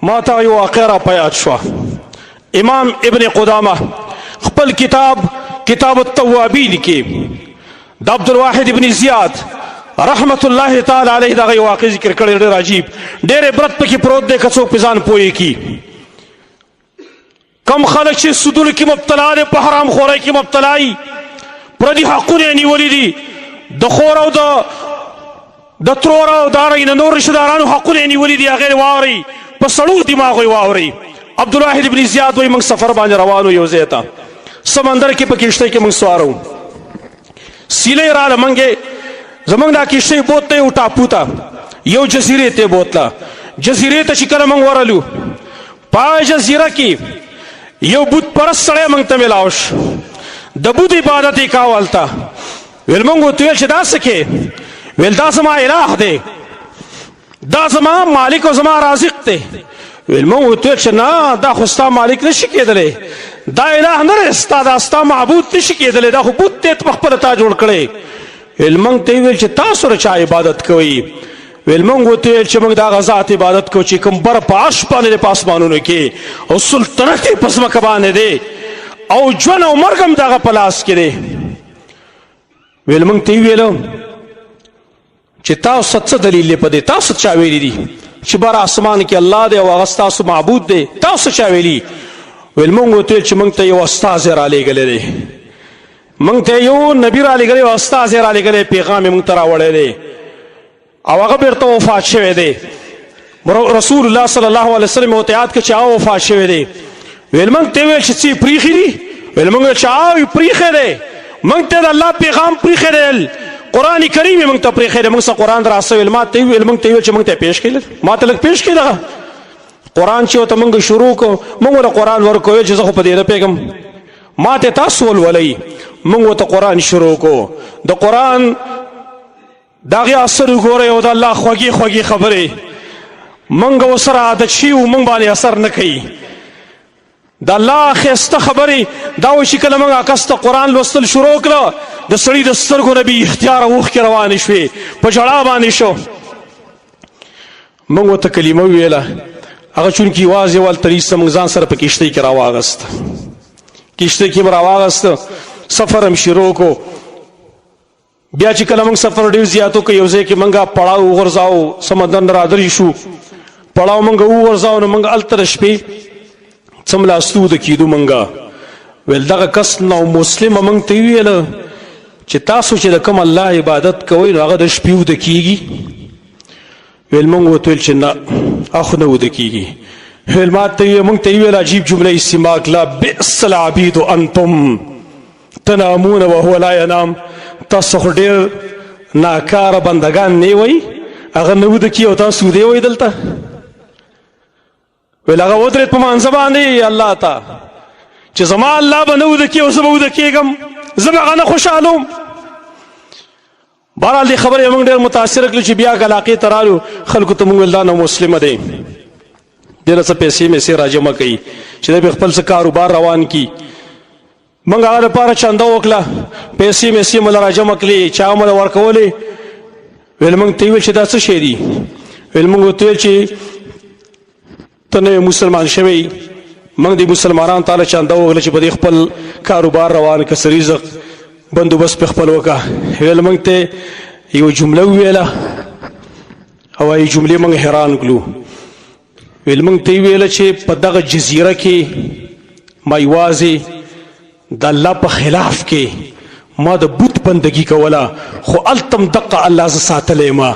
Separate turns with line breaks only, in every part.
ما ته یو واقعه را په یاد شوه. امام ابن قدامه خپل کتاب التوابین کې د عبدالواحد ابن زیاد رحمت الله تعالی علیه دغه یو واقع ذکر کړی، ډېر عجیب، ډېر عبرت پکې پروت دی که څوک په ځان پوهې کی. کم خلک چې سودونو کې مبتلا دی، په حرام خورۍ کې مبتلا یي، پردي حقونه یې نیولي دي، د خور او د ترور او دارنګه نور رشته دارانو حقونه یې نیولي دي، هغې واورئ، په سړو دماغ یې واورئ. عبدالواحد ابن زیاد وایي موږ سفر باندې روان وو یو ځای ته، سمندر کې په کښتۍ کې موږ سواره وو، سیلۍ راله، زمونږ دا کښتۍ بوتله یو ټاپو ته، یو جزیرې ته بوتله. جزیرې ته چې کله موږ ورلو، په جزیره کې یو بت پرست سړی موږ ته میلاو شو، د بت عبادت یې کاوه هلته. ویل موږ ورته ویل چې دا څه کې؟ ویل دا زما اله دی، دا زما مالک او زما رازق دی. ویل موږ ورته ویل چې نه، دا خو ستا مالک نشي کېدلی، دا اله نه دی ستا، دا ستا معبود نشي کېدلی، دا خو بت دی په خپله تا جوړ کړی. ویل موږ ته ویل چې تاسو د چا عبادت کوئ؟ ویل موږ ورته ویل چې موږ د هغه ذات عبادت کوو چې کوم بر په عرش باندې دی په اسمانونو کې، او سلطنت یې په ځمکه باندې دی، او ژوند او مرګ هم د هغه په لاس کې دی. ویل موږ ته ویلو چې تاسو څه دلیل دی په دې؟ تاسو چا ویلي دي چې بر اسمان کې الله دی او هغه ستاسو معبود دی؟ تاسو چا ویلي؟ ویل موږ ورته ویل چې موږ ته یو استاذ رالیږلی دی، موږ ته یو نبي رالیږلی او استاذ یې رالیږلی، پیغام یې موږ ته راوړی دی، او هغه بیرته وفات شوی دی. رسول الله صلی الله علیه وسلم ورته یاد کړه چې هغه وفات شوی دی. ویل موږ ته ویل چې څه یې پریښي دي؟ ویل موږ ویل چې هغه پریښی دی، موږ ته د الله پیغام پریښی دی، قرآن کریم یې موږ ته پریښی دی، موږ څه قرآن راسه؟ ویل ما ته ویل موږ ته ویل چې موږ ته پیش کړي، ما ته لږ پیش کړي دغه قرآن چې ورته موږ شروع کړو، موږ ورته قرآن ورکړو چې زه خو په دې نه پوهېږم، ما ته تاسو ولولئ. موږ ورته قرآن شروع کړو، د قرآن د هغې اثر وګورئ او د الله خوږې خوږې خبرې موږ ورسره عادت شوي وو، موږ باندې اثر نه کوي. د الله ښایسته خبرې دا وایي چې کله موږ کس ته قرآن لوستل شروع کړه، د سړي د سترګو نه بې اختیاره اوښکې روانې شوې، په ژړا باندې شو. موږ ورته کلمه وویله، هغه چونکې یوازې هلته ایسته، موږ ځان سره په کښتۍ کې راواغسته، کښتۍ کې مې راواغسته، سفر هم شروع کړو. بیا چې کله موږ سفر ډېر زیات وکړو، یو ځای کې موږ پړاو وغورځاو، سمندر نه رادرې شو، پړاو موږ وغورځاو، نو موږ هلته د شپې څه ملاستوده کېدو. موږ ویل دغه کس نو مسلمه موږ ته وویله چې تاسو چې د کوم الله عبادت کوئ نو هغه د شپې وده کېږي؟ ویل موږ ورته ویل چې نه، هغه خو نه وده کېږي. ویل موږ ته ویل عجیب جمله استماع کړه، بئس العبید انتم تنامون وهو لا ینام، تاسو خو ډېر ناکاره بندګان نه وئ، هغه نه وده کېږي او تاسو ودې وئ دلته. ویل هغه ودرېد په مانځه باندې الله ته چې زما الله به نه وده کېږي او زه به وده کېږم، زه به هغه نه خوشحالوم. بهرحال دې خبرې موږ ډېر متاثره کړو چې بیا که علاقې ته رالو، خلکو ته موږ ویل دا نو مسلمه دی، ډېره څه پیسې میسې راجمع کوي چې دی به خپل څه کاروبار روان کړي. موږ هغه دپاره چنده وکړه، پیسې میسې مله راجمع کړلې، چا مله ورکولې. ویل موږ ته ویل چې دا څه شی دي؟ ویل موږ ورته ویل چې ته نه مسلمان شوی، موږ د مسلمانانو تعالی چنده وکړه چې په دې خپل کاروبار روان کړه، څه رزق بندوبست پې خپل وکړه. ویل موږ ته یو جمله وویله، او هغې جملې موږ حیران کړلو. ویل موږ ته ویله چې په دغه جزیره کې ما یوازې د الله په خلاف کې ما د بت بندګي کوله، خو هلته هم دقه الله زه ساتلی یم، او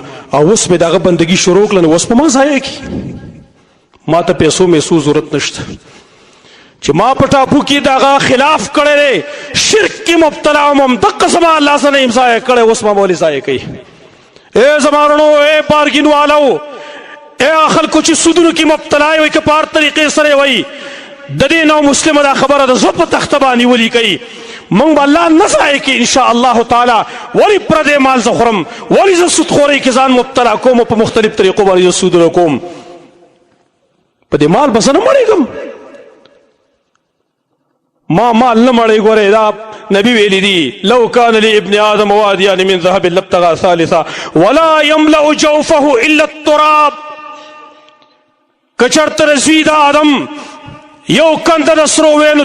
اوس مې د هغه بندګي شروع کړه، نو اوس په ما ضایع کړي، ما ته پیسو میسو ضرورت نشته چې ما په ټاپو کې د هغه خلاف کړی دی، شرک کې مبتلا وم، همدقه زما الله سره یم ضایع کړی، اوس ما به ولې ضایع کوي؟ ای زما وروڼو، ای پارکین والو، ای خلکو چې سودونو کې مبتلا وئ، که په هر طریقې سره وئ، د دې نو مسلمه دا خبره د زړه په تخته باندې ولیکئ، موږ به الله نه ضایع کړي انشاء الله تعالی. ولې پردی مال زه خورم؟ ولې زه سودخورۍ کې ځان مبتلا کوم او په مختلف طریقو باندې زه سودونه کوم؟ په دې مال به زه نه مړېږم، ما مال نه مړی. ګورئ دا نبی ویلی دي، لو کان لابن آدم وادیان من ذهب لابتغى ثالثا ولا يملأ جوفه الا التراب. کچرته رسوي د آدم یو کنده د سرو وینو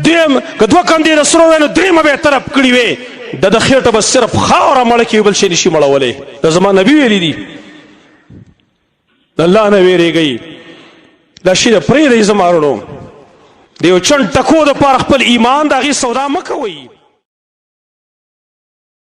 دیم که دوه کندې د سرو وینو دریمه به یې طرف کړي وې د خېټه به صرف خاوره مړه کړي بل شی نشي مړولی د زما نبي ویلي دي د الله نه ویرېږئ دا شي د پرېږدئ زما وروڼو د یو چڼ ټکو دپاره خپل ایمان د هغې سودا مه کوئ